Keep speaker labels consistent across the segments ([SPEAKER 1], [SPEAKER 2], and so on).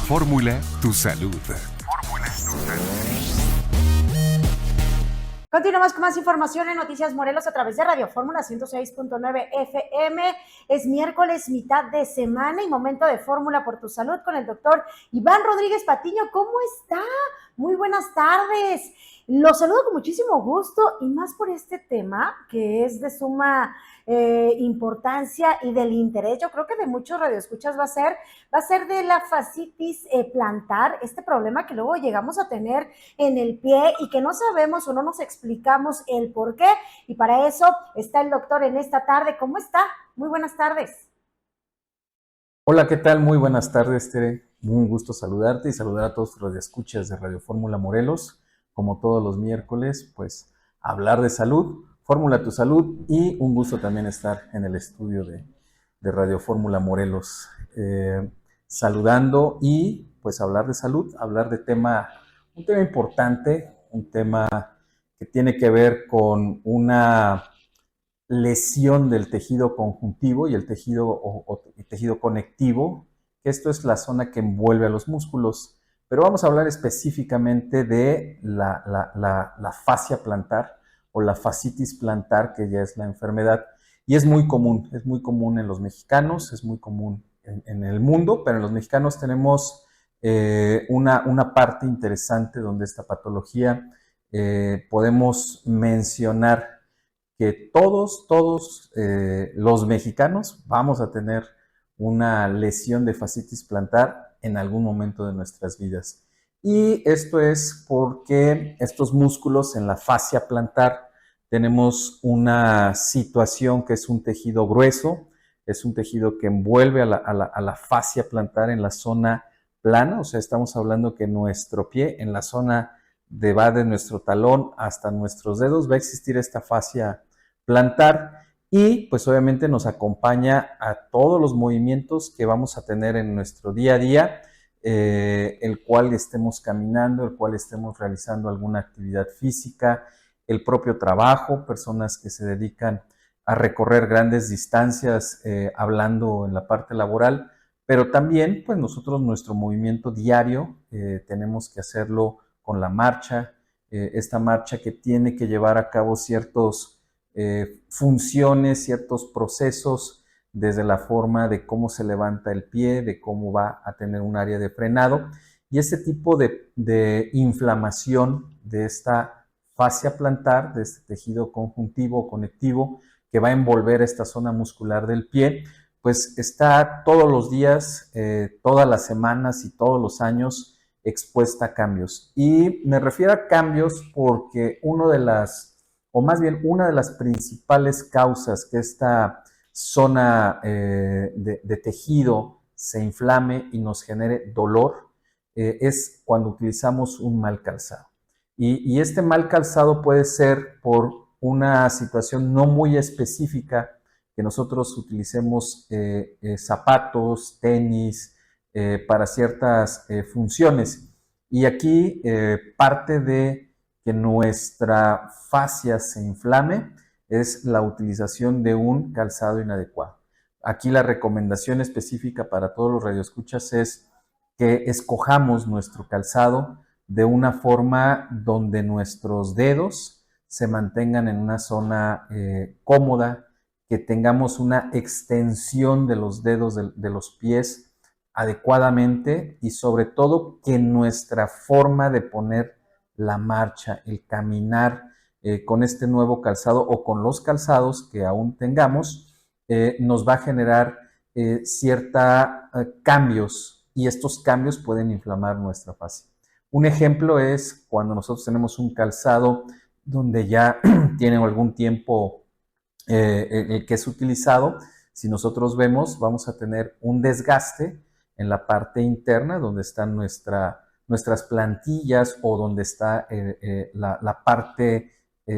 [SPEAKER 1] Fórmula Tu Salud.
[SPEAKER 2] Continuamos con más información en Noticias Morelos a través de Radio Fórmula 106.9 FM. Es miércoles, mitad de semana y momento de Fórmula por tu Salud con el doctor Iván Rodríguez Patiño. ¿Cómo está? Muy buenas tardes. Los saludo con muchísimo gusto y más por este tema que es de suma importancia y del interés. Yo creo que de muchos radioescuchas va a ser de la fascitis plantar, este problema que luego llegamos a tener en el pie y que no sabemos o no nos explicamos el por qué. Y para eso está el doctor en esta tarde. ¿Cómo está? Muy buenas tardes.
[SPEAKER 3] Hola, ¿qué tal? Muy buenas tardes, Tere. Un gusto saludarte y saludar a todos los radioescuchas de Radio Fórmula Morelos. Como todos los miércoles, pues hablar de salud, Fórmula Tu Salud, y un gusto también estar en el estudio de Radio Fórmula Morelos, saludando y pues hablar de salud, hablar de un tema importante, un tema que tiene que ver con una lesión del tejido conjuntivo y el tejido conectivo, que esto es la zona que envuelve a los músculos. Pero vamos a hablar específicamente de la fascia plantar o la fascitis plantar, que ya es la enfermedad. Y es muy común en los mexicanos, es muy común en el mundo, pero en los mexicanos tenemos una parte interesante donde esta patología podemos mencionar que todos los mexicanos vamos a tener una lesión de fascitis plantar en algún momento de nuestras vidas. Y esto es porque estos músculos en la fascia plantar tenemos una situación que es un tejido grueso, es un tejido que envuelve a la fascia plantar en la zona plana, o sea, estamos hablando que nuestro pie, en la zona va de nuestro talón hasta nuestros dedos, va a existir esta fascia plantar y pues obviamente nos acompaña a todos los movimientos que vamos a tener en nuestro día a día, el cual estemos caminando, el cual estemos realizando alguna actividad física, el propio trabajo, personas que se dedican a recorrer grandes distancias, hablando en la parte laboral, pero también pues nosotros nuestro movimiento diario tenemos que hacerlo con la marcha, esta marcha que tiene que llevar a cabo ciertos funciones, ciertos procesos, desde la forma de cómo se levanta el pie, de cómo va a tener un área de frenado, y ese tipo de inflamación de esta fascia plantar, de este tejido conjuntivo o conectivo que va a envolver esta zona muscular del pie, pues está todos los días, todas las semanas y todos los años expuesta a cambios. Y me refiero a cambios porque una de las principales causas que esta zona de tejido se inflame y nos genere dolor es cuando utilizamos un mal calzado. Y este mal calzado puede ser por una situación no muy específica, que nosotros utilicemos zapatos, tenis, para ciertas funciones. Y aquí parte de que nuestra fascia se inflame es la utilización de un calzado inadecuado. Aquí la recomendación específica para todos los radioescuchas es que escojamos nuestro calzado de una forma donde nuestros dedos se mantengan en una zona cómoda, que tengamos una extensión de los dedos de los pies adecuadamente y sobre todo que nuestra forma de poner la marcha, el caminar con este nuevo calzado o con los calzados que aún tengamos, nos va a generar ciertos cambios, y estos cambios pueden inflamar nuestra fascia. Un ejemplo es cuando nosotros tenemos un calzado donde ya tiene algún tiempo el que es utilizado. Si nosotros vemos, vamos a tener un desgaste en la parte interna donde están nuestras plantillas o donde está la parte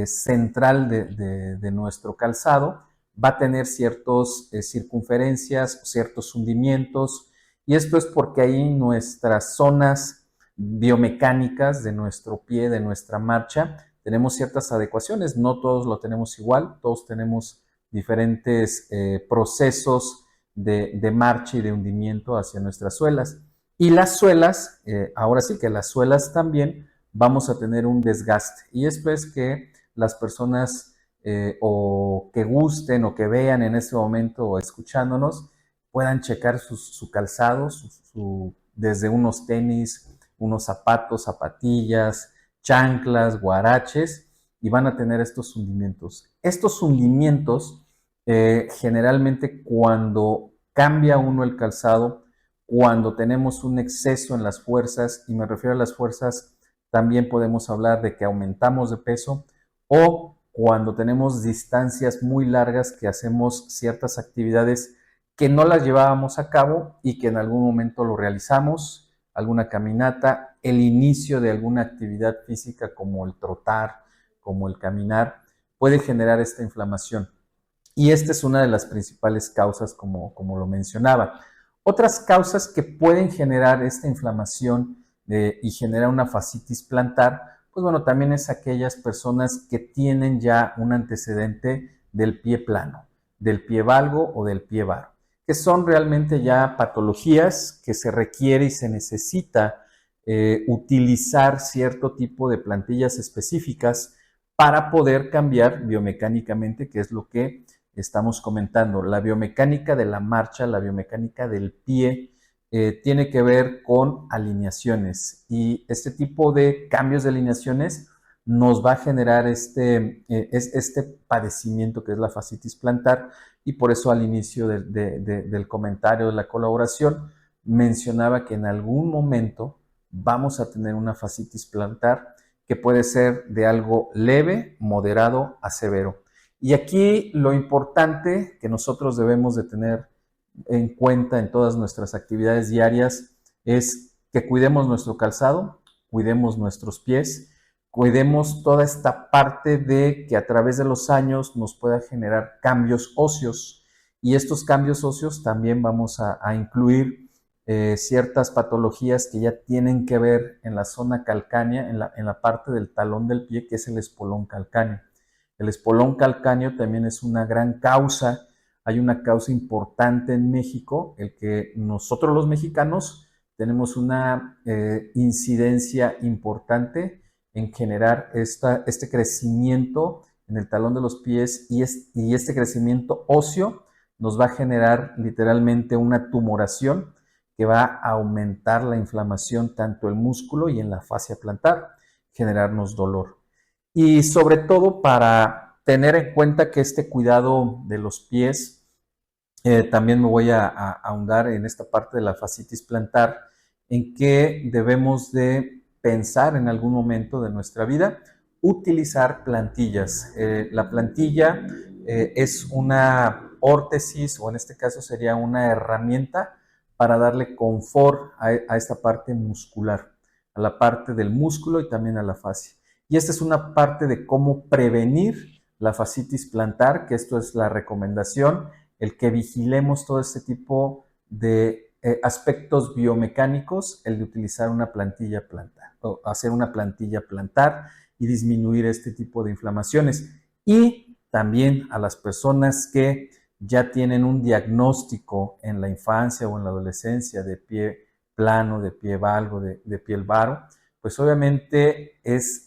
[SPEAKER 3] central de nuestro calzado. Va a tener ciertas circunferencias, ciertos hundimientos, y esto es porque ahí nuestras zonas biomecánicas de nuestro pie, de nuestra marcha, tenemos ciertas adecuaciones. No todos lo tenemos igual, todos tenemos diferentes procesos de marcha y de hundimiento hacia nuestras suelas. Y las suelas, ahora sí que las suelas también vamos a tener un desgaste. Y esto es que las personas o que gusten o que vean en este momento o escuchándonos puedan checar su calzado, desde unos tenis, unos zapatos, zapatillas, chanclas, guaraches, y van a tener estos hundimientos. Estos hundimientos, generalmente cuando cambia uno el calzado, cuando tenemos un exceso en las fuerzas, y me refiero a las fuerzas, también podemos hablar de que aumentamos de peso, o cuando tenemos distancias muy largas que hacemos ciertas actividades que no las llevábamos a cabo y que en algún momento lo realizamos, alguna caminata, el inicio de alguna actividad física como el trotar, como el caminar, puede generar esta inflamación. Y esta es una de las principales causas, como lo mencionaba. Otras causas que pueden generar esta inflamación y generar una fascitis plantar, pues bueno, también es aquellas personas que tienen ya un antecedente del pie plano, del pie valgo o del pie varo, que son realmente ya patologías que se requiere y se necesita utilizar cierto tipo de plantillas específicas para poder cambiar biomecánicamente, que es lo que estamos comentando. La biomecánica de la marcha, la biomecánica del pie, tiene que ver con alineaciones, y este tipo de cambios de alineaciones nos va a generar este padecimiento que es la fascitis plantar, y por eso al inicio del comentario de la colaboración mencionaba que en algún momento vamos a tener una fascitis plantar que puede ser de algo leve, moderado a severo. Y aquí lo importante que nosotros debemos de tener en cuenta en todas nuestras actividades diarias es que cuidemos nuestro calzado, cuidemos nuestros pies, cuidemos toda esta parte de que a través de los años nos pueda generar cambios óseos, y estos cambios óseos también vamos a incluir ciertas patologías que ya tienen que ver en la zona calcánea, en la parte del talón del pie, que es el espolón calcáneo. El espolón calcáneo también es una gran causa. Hay una causa importante en México, el que nosotros los mexicanos tenemos una incidencia importante en generar este crecimiento en el talón de los pies, y este crecimiento óseo nos va a generar literalmente una tumoración que va a aumentar la inflamación tanto el músculo y en la fascia plantar, generarnos dolor. Y sobre todo para tener en cuenta que este cuidado de los pies, también me voy a ahondar en esta parte de la fascitis plantar, en que debemos de pensar en algún momento de nuestra vida utilizar plantillas. La plantilla es una órtesis, o en este caso sería una herramienta para darle confort a esta parte muscular, a la parte del músculo y también a la fascia. Y esta es una parte de cómo prevenir la fascitis plantar, que esto es la recomendación, el que vigilemos todo este tipo de aspectos biomecánicos, el de utilizar una plantilla plantar, o hacer una plantilla plantar y disminuir este tipo de inflamaciones. Y también a las personas que ya tienen un diagnóstico en la infancia o en la adolescencia de pie plano, de pie valgo, de pie varo, pues obviamente es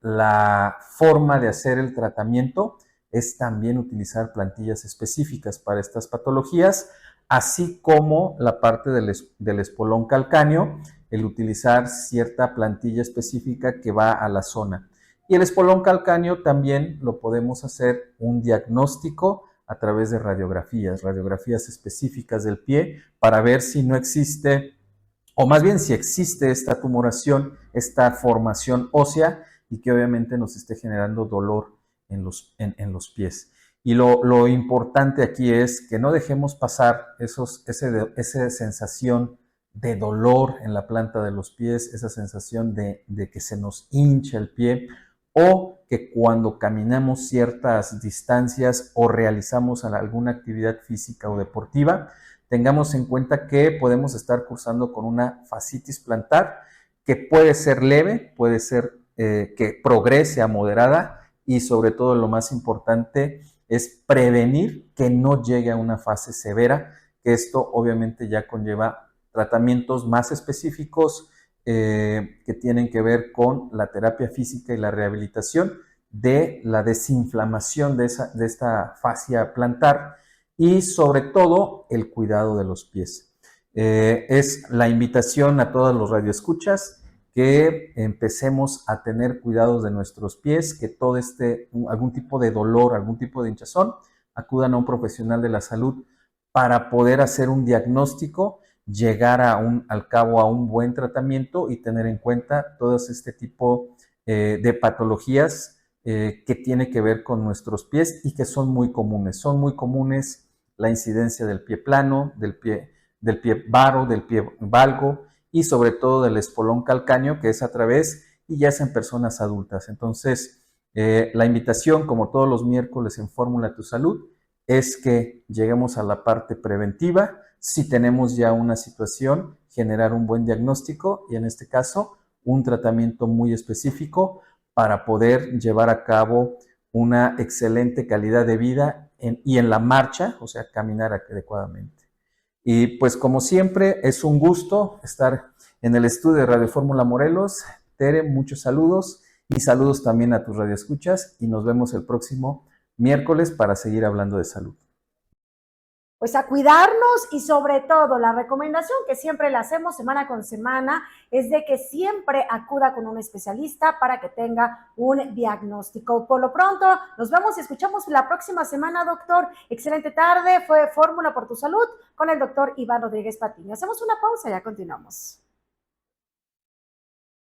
[SPEAKER 3] la forma de hacer el tratamiento es también utilizar plantillas específicas para estas patologías, así como la parte del espolón calcáneo, el utilizar cierta plantilla específica que va a la zona. Y el espolón calcáneo también lo podemos hacer un diagnóstico a través de radiografías específicas del pie, para ver si no existe, o más bien si existe esta tumoración, esta formación ósea, y que obviamente nos esté generando dolor en los pies. Y lo importante aquí es que no dejemos pasar esa sensación de dolor en la planta de los pies, esa sensación de que se nos hincha el pie, o que cuando caminamos ciertas distancias o realizamos alguna actividad física o deportiva, tengamos en cuenta que podemos estar cursando con una fascitis plantar, que puede ser leve, puede ser que progrese a moderada, y sobre todo lo más importante es prevenir que no llegue a una fase severa, que esto obviamente ya conlleva tratamientos más específicos que tienen que ver con la terapia física y la rehabilitación de la desinflamación de esta fascia plantar y sobre todo el cuidado de los pies. Es la invitación a todos los radioescuchas que empecemos a tener cuidados de nuestros pies, que todo algún tipo de dolor, algún tipo de hinchazón, acudan a un profesional de la salud para poder hacer un diagnóstico, llegar al cabo a un buen tratamiento y tener en cuenta todo este tipo de patologías que tiene que ver con nuestros pies y que son muy comunes. Son muy comunes la incidencia del pie plano, del pie varo, del pie valgo y sobre todo del espolón calcáneo, que es a través y ya es en personas adultas. Entonces, la invitación, como todos los miércoles en Fórmula Tu Salud, es que lleguemos a la parte preventiva. Si tenemos ya una situación, generar un buen diagnóstico y en este caso, un tratamiento muy específico para poder llevar a cabo una excelente calidad de vida y en la marcha, o sea, caminar adecuadamente. Y pues como siempre, es un gusto estar en el estudio de Radio Fórmula Morelos. Tere, muchos saludos y saludos también a tus radioescuchas y nos vemos el próximo miércoles para seguir hablando de salud.
[SPEAKER 2] Pues a cuidarnos y sobre todo la recomendación que siempre le hacemos semana con semana es de que siempre acuda con un especialista para que tenga un diagnóstico. Por lo pronto, nos vemos y escuchamos la próxima semana, doctor. Excelente tarde, fue Fórmula por tu Salud con el doctor Iván Rodríguez Patiño. Hacemos una pausa y ya continuamos.